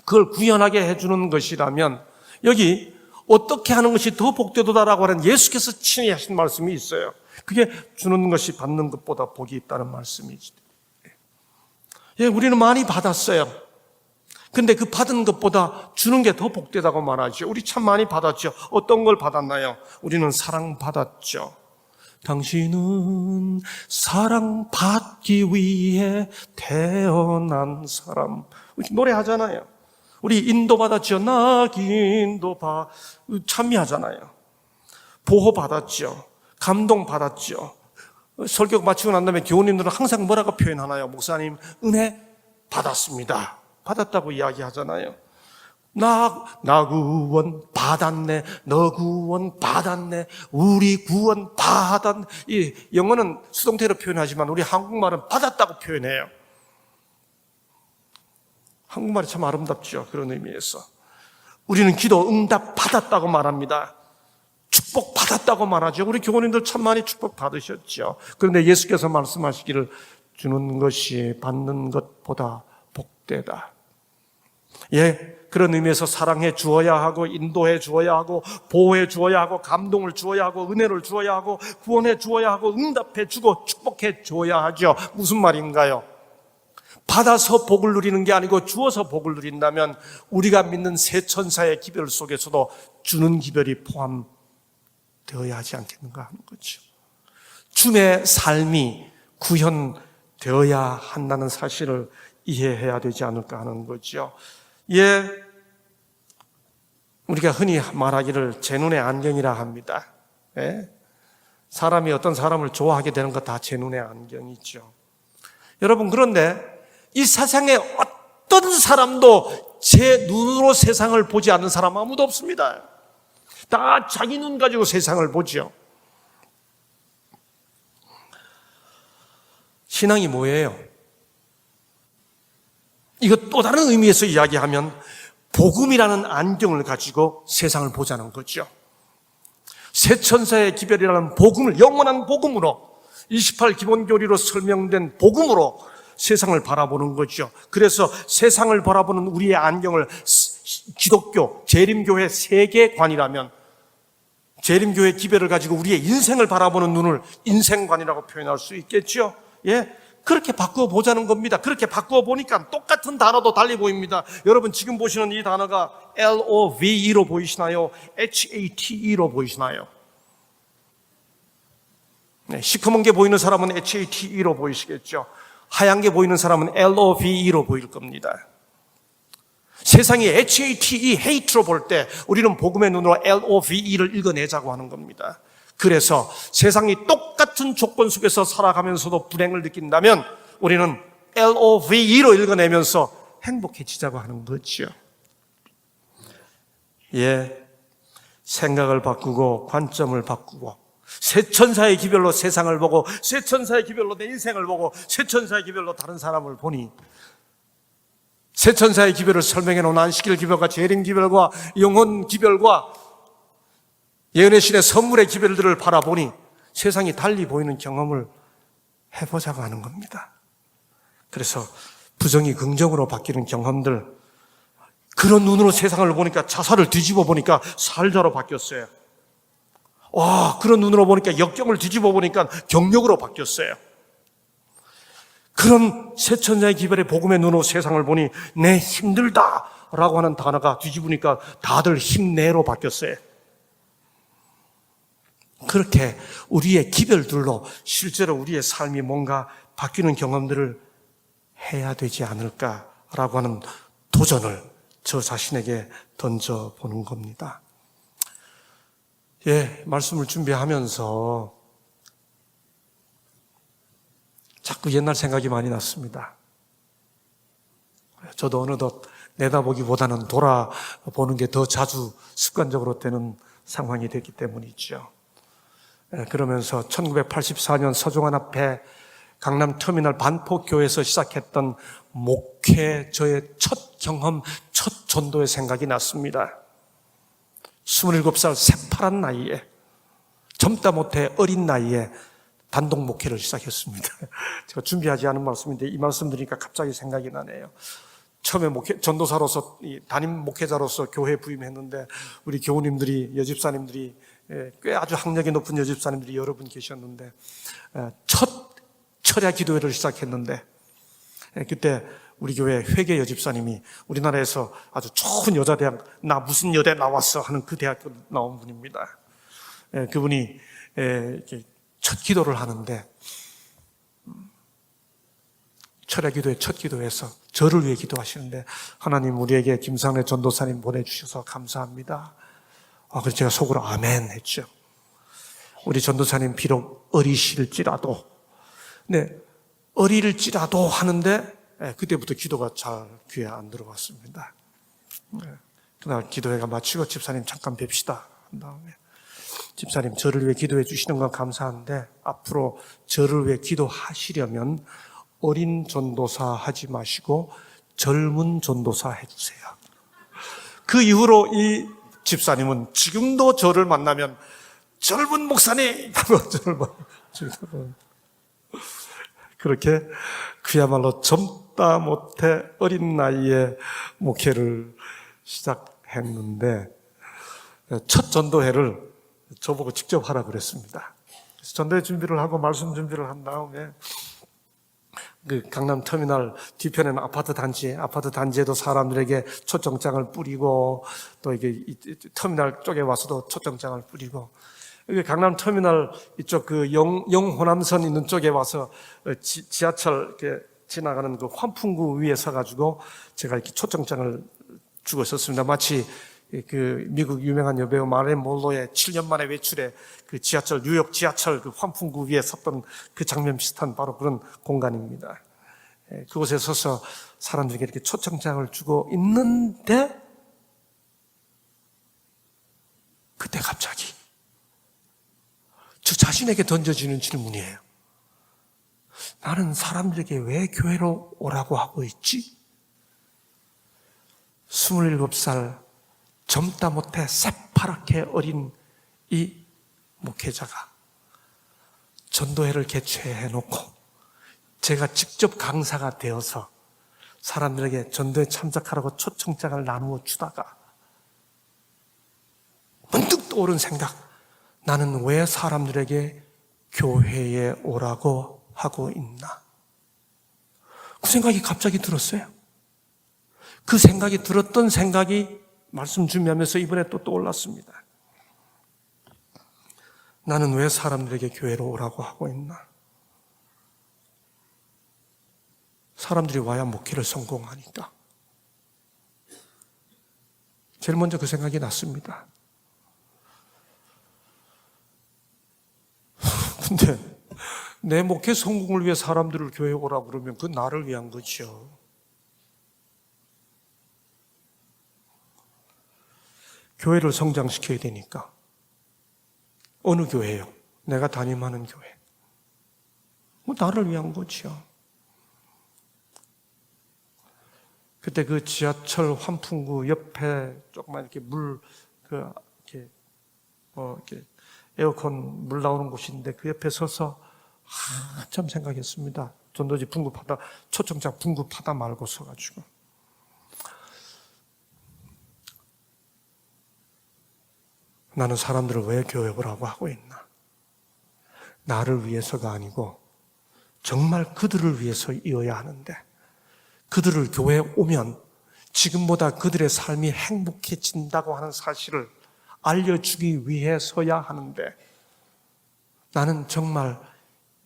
그걸 구현하게 해주는 것이라면 여기 어떻게 하는 것이 더 복되도다라고 하는 예수께서 친히 하신 말씀이 있어요. 그게 주는 것이 받는 것보다 복이 있다는 말씀이지. 우리는 많이 받았어요. 근데 그 받은 것보다 주는 게 더 복되다고 말하죠. 우리 참 많이 받았죠. 어떤 걸 받았나요? 우리는 사랑받았죠. 당신은 사랑받기 위해 태어난 사람. 노래하잖아요. 우리 인도받았죠. 나 인도받 참여하잖아요. 보호받았죠. 감동받았죠. 설교 마치고 난 다음에 교우님들은 항상 뭐라고 표현하나요? 목사님, 은혜 받았습니다. 받았다고 이야기하잖아요. 나 구원 받았네. 너 구원 받았네. 우리 구원 받았네. 이 영어는 수동태로 표현하지만 우리 한국말은 받았다고 표현해요. 한국말이 참 아름답죠. 그런 의미에서. 우리는 기도 응답 받았다고 말합니다. 축복 받았다고 말하죠. 우리 교우님들 참 많이 축복 받으셨죠. 그런데 예수께서 말씀하시기를 주는 것이 받는 것보다 복되다. 예, 그런 의미에서 사랑해 주어야 하고, 인도해 주어야 하고, 보호해 주어야 하고, 감동을 주어야 하고, 은혜를 주어야 하고, 구원해 주어야 하고, 응답해 주고 축복해 주어야 하죠. 무슨 말인가요? 받아서 복을 누리는 게 아니고 주어서 복을 누린다면 우리가 믿는 세 천사의 기별 속에서도 주는 기별이 포함되어야 하지 않겠는가 하는 거죠. 주의 삶이 구현되어야 한다는 사실을 이해해야 되지 않을까 하는 거죠. 예, 우리가 흔히 말하기를 제 눈의 안경이라 합니다. 예? 사람이 어떤 사람을 좋아하게 되는 것 다 제 눈의 안경이죠. 여러분, 그런데 이 세상에 어떤 사람도 제 눈으로 세상을 보지 않는 사람 아무도 없습니다. 다 자기 눈 가지고 세상을 보죠. 신앙이 뭐예요? 이거 또 다른 의미에서 이야기하면 복음이라는 안경을 가지고 세상을 보자는 거죠. 세 천사의 기별이라는 복음을, 영원한 복음으로, 28기본교리로 설명된 복음으로 세상을 바라보는 거죠. 그래서 세상을 바라보는 우리의 안경을 기독교, 재림교회 세계관이라면 재림교회 기별을 가지고 우리의 인생을 바라보는 눈을 인생관이라고 표현할 수 있겠죠. 예, 그렇게 바꾸어 보자는 겁니다. 그렇게 바꾸어 보니까 똑같은 단어도 달리 보입니다. 여러분, 지금 보시는 이 단어가 LOVE로 보이시나요? HATE로 보이시나요? 네, 시커먼 게 보이는 사람은 HATE로 보이시겠죠. 하얀 게 보이는 사람은 LOVE로 보일 겁니다. 세상이 HATE, hate로 볼 때 우리는 복음의 눈으로 LOVE를 읽어내자고 하는 겁니다. 그래서 세상이 똑같은 조건 속에서 살아가면서도 불행을 느낀다면 우리는 LOVE로 읽어내면서 행복해지자고 하는 거죠. 예, 생각을 바꾸고 관점을 바꾸고 세 천사의 기별로 세상을 보고 세 천사의 기별로 내 인생을 보고 세 천사의 기별로 다른 사람을 보니 세 천사의 기별을 설명해 놓은 안식일 기별과 재림 기별과 영혼 기별과 예언의 신의 선물의 기별들을 바라보니 세상이 달리 보이는 경험을 해보자고 하는 겁니다. 그래서 부정이 긍정으로 바뀌는 경험들, 그런 눈으로 세상을 보니까 자살을 뒤집어 보니까 살자로 바뀌었어요. 와, 그런 눈으로 보니까 역경을 뒤집어 보니까 경력으로 바뀌었어요. 그런 세 천사의 기별의 복음의 눈으로 세상을 보니 내 힘들다라고 하는 단어가 뒤집으니까 다들 힘내로 바뀌었어요. 그렇게 우리의 기별들로 실제로 우리의 삶이 뭔가 바뀌는 경험들을 해야 되지 않을까라고 하는 도전을 저 자신에게 던져보는 겁니다. 예, 말씀을 준비하면서 자꾸 옛날 생각이 많이 났습니다. 저도 어느덧 내다보기보다는 돌아보는 게 더 자주 습관적으로 되는 상황이 됐기 때문이죠. 그러면서 1984년 서종환 앞에 강남터미널 반포교회에서 시작했던 목회, 저의 첫 경험, 첫 전도의 생각이 났습니다. 27살 새파란 나이에, 젊다 못해 어린 나이에 단독 목회를 시작했습니다. 제가 준비하지 않은 말씀인데 이 말씀 드리니까 갑자기 생각이 나네요. 처음에 전도사로서, 담임 목회자로서 교회에 부임했는데 우리 교우님들이, 여집사님들이, 꽤 아주 학력이 높은 여집사님들이 여러 분 계셨는데 첫 철야 기도회를 시작했는데 그때 우리 교회 회계 여집사님이 우리나라에서 아주 좋은 여자대학, 나 무슨 여대 나왔어 하는 그 대학교 나온 분입니다. 그분이 첫 기도를 하는데 철야 기도회 첫 기도에서 저를 위해 기도하시는데, 하나님 우리에게 김상래 전도사님 보내주셔서 감사합니다. 그래서 제가 속으로 아멘 했죠. 우리 전도사님 비록 어리실지라도, 네, 어릴지라도 하는데 그때부터 기도가 잘 귀에 안 들어왔습니다. 그날 기도회가 마치고 집사님 잠깐 뵙시다 한 다음에, 집사님 저를 위해 기도해 주시는 건 감사한데 앞으로 저를 위해 기도하시려면 어린 전도사 하지 마시고 젊은 전도사 해주세요. 그 이후로 이 집사님은 지금도 저를 만나면 젊은 목사님! 하고 저를 그렇게 그야말로 젊다 못해 어린 나이에 목회를 시작했는데 첫 전도회를 저보고 직접 하라 그랬습니다. 그래서 전도회 준비를 하고 말씀 준비를 한 다음에 그 강남 터미널 뒤편에는 아파트 단지에도 사람들에게 초청장을 뿌리고 또 이게 터미널 쪽에 와서도 초청장을 뿌리고 강남 터미널 이쪽 그 영호남선 있는 쪽에 와서 지하철 이렇게 지나가는 그 환풍구 위에 서가지고 제가 이렇게 초청장을 주고 있었습니다. 마치 그 미국 유명한 여배우 마릴린 monroe의 7년 만에 외출에 그 지하철, 뉴욕 지하철 그 환풍구 위에 섰던 그 장면 비슷한 바로 그런 공간입니다. 그곳에 서서 사람들에게 이렇게 초청장을 주고 있는데 그때 갑자기 저 자신에게 던져지는 질문이에요. 나는 사람들에게 왜 교회로 오라고 하고 있지? 27살 젊다 못해 새파랗게 어린 이 목회자가 전도회를 개최해놓고 제가 직접 강사가 되어서 사람들에게 전도회 참석하라고 초청장을 나누어 주다가 문득 떠오른 생각, 나는 왜 사람들에게 교회에 오라고 하고 있나? 그 생각이 갑자기 들었어요. 그 생각이 들었던 생각이 말씀 준비하면서 이번에 또 떠올랐습니다. 나는 왜 사람들에게 교회로 오라고 하고 있나? 사람들이 와야 목회를 성공하니까. 제일 먼저 그 생각이 났습니다. 근데 내 목회 성공을 위해 사람들을 교회에 오라고 그러면 그건 나를 위한 거죠. 교회를 성장시켜야 되니까. 어느 교회요? 내가 담임하는 교회. 나를 위한 거죠. 그때 그 지하철 환풍구 옆에 조그만 이렇게 이렇게 에어컨 물 나오는 곳인데 그 옆에 서서 한참 생각했습니다. 전도지 분급하다, 초청장 분급하다 말고 서가지고. 나는 사람들을 왜 교회 오라고 하고 있나? 나를 위해서가 아니고 정말 그들을 위해서이어야 하는데 그들을 교회에 오면 지금보다 그들의 삶이 행복해진다고 하는 사실을 알려주기 위해서야 하는데 나는 정말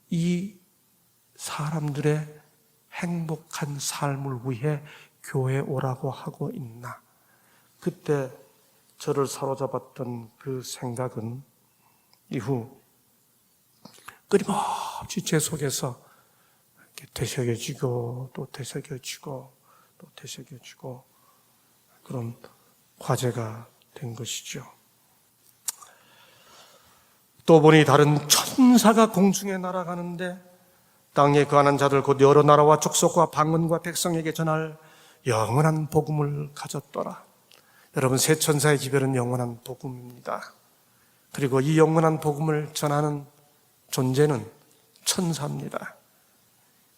이 사람들의 행복한 삶을 위해 교회에 오라고 하고 있나? 그때 저를 사로잡았던 그 생각은 이후 끊임없이 제 속에서 이렇게 되새겨지고 또 되새겨지고 또 되새겨지고 그런 과제가 된 것이죠. 또 보니 다른 천사가 공중에 날아가는데 땅에 거하는 자들 곧 여러 나라와 족속과 방언과 백성에게 전할 영원한 복음을 가졌더라. 여러분, 새 천사의 기별은 영원한 복음입니다. 그리고 이 영원한 복음을 전하는 존재는 천사입니다.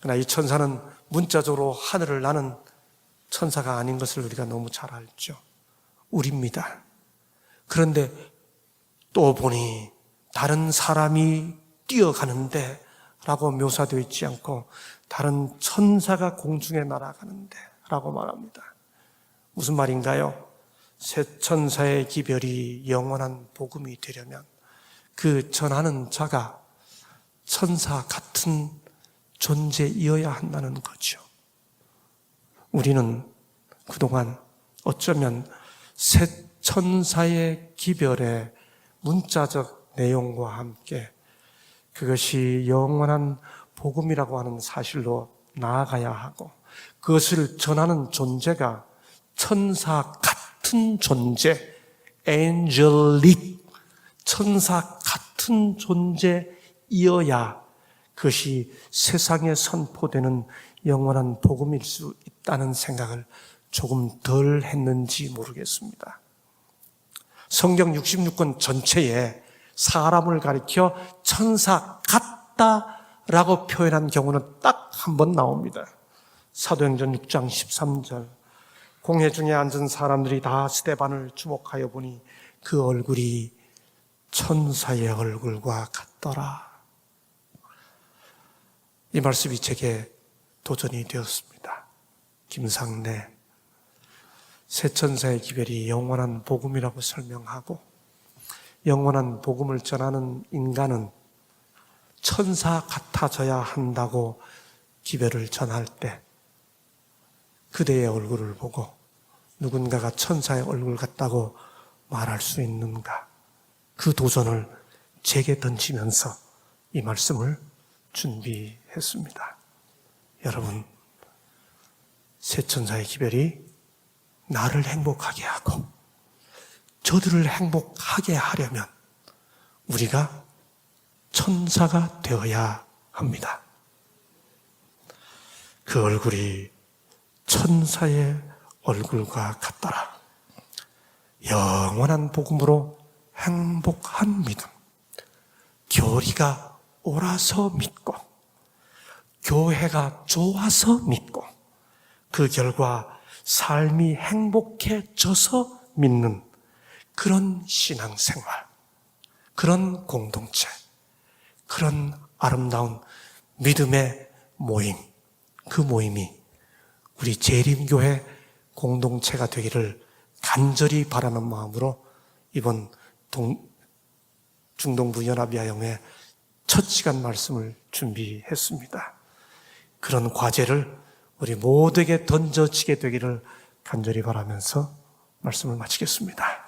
그러나 이 천사는 문자적으로 하늘을 나는 천사가 아닌 것을 우리가 너무 잘 알죠. 우리입니다. 그런데 또 보니 다른 사람이 뛰어가는데 라고 묘사되어 있지 않고 다른 천사가 공중에 날아가는데 라고 말합니다. 무슨 말인가요? 새 천사의 기별이 영원한 복음이 되려면 그 전하는 자가 천사 같은 존재이어야 한다는 거죠. 우리는 그동안 어쩌면 새 천사의 기별의 문자적 내용과 함께 그것이 영원한 복음이라고 하는 사실로 나아가야 하고 그것을 전하는 존재가 천사 같은 존재, angelic, 천사 같은 존재이어야 그것이 세상에 선포되는 영원한 복음일 수 있다는 생각을 조금 덜 했는지 모르겠습니다. 성경 66권 전체에 사람을 가리켜 천사 같다라고 표현한 경우는 딱 한 번 나옵니다. 사도행전 6장 13절. 공회 중에 앉은 사람들이 다 스데반을 주목하여 보니 그 얼굴이 천사의 얼굴과 같더라. 이 말씀이 제게 도전이 되었습니다. 김상래, 새 천사의 기별이 영원한 복음이라고 설명하고 영원한 복음을 전하는 인간은 천사 같아져야 한다고 기별을 전할 때 그대의 얼굴을 보고 누군가가 천사의 얼굴 같다고 말할 수 있는가? 그 도전을 제게 던지면서 이 말씀을 준비했습니다. 여러분, 새 천사의 기별이 나를 행복하게 하고 저들을 행복하게 하려면 우리가 천사가 되어야 합니다. 그 얼굴이 천사의 얼굴과 같더라. 영원한 복음으로 행복한 믿음, 교리가 옳아서 믿고 교회가 좋아서 믿고 그 결과 삶이 행복해져서 믿는 그런 신앙생활, 그런 공동체, 그런 아름다운 믿음의 모임, 그 모임이 우리 재림교회 공동체가 되기를 간절히 바라는 마음으로 이번 중동부 연합야영회 첫 시간 말씀을 준비했습니다. 그런 과제를 우리 모두에게 던져지게 되기를 간절히 바라면서 말씀을 마치겠습니다.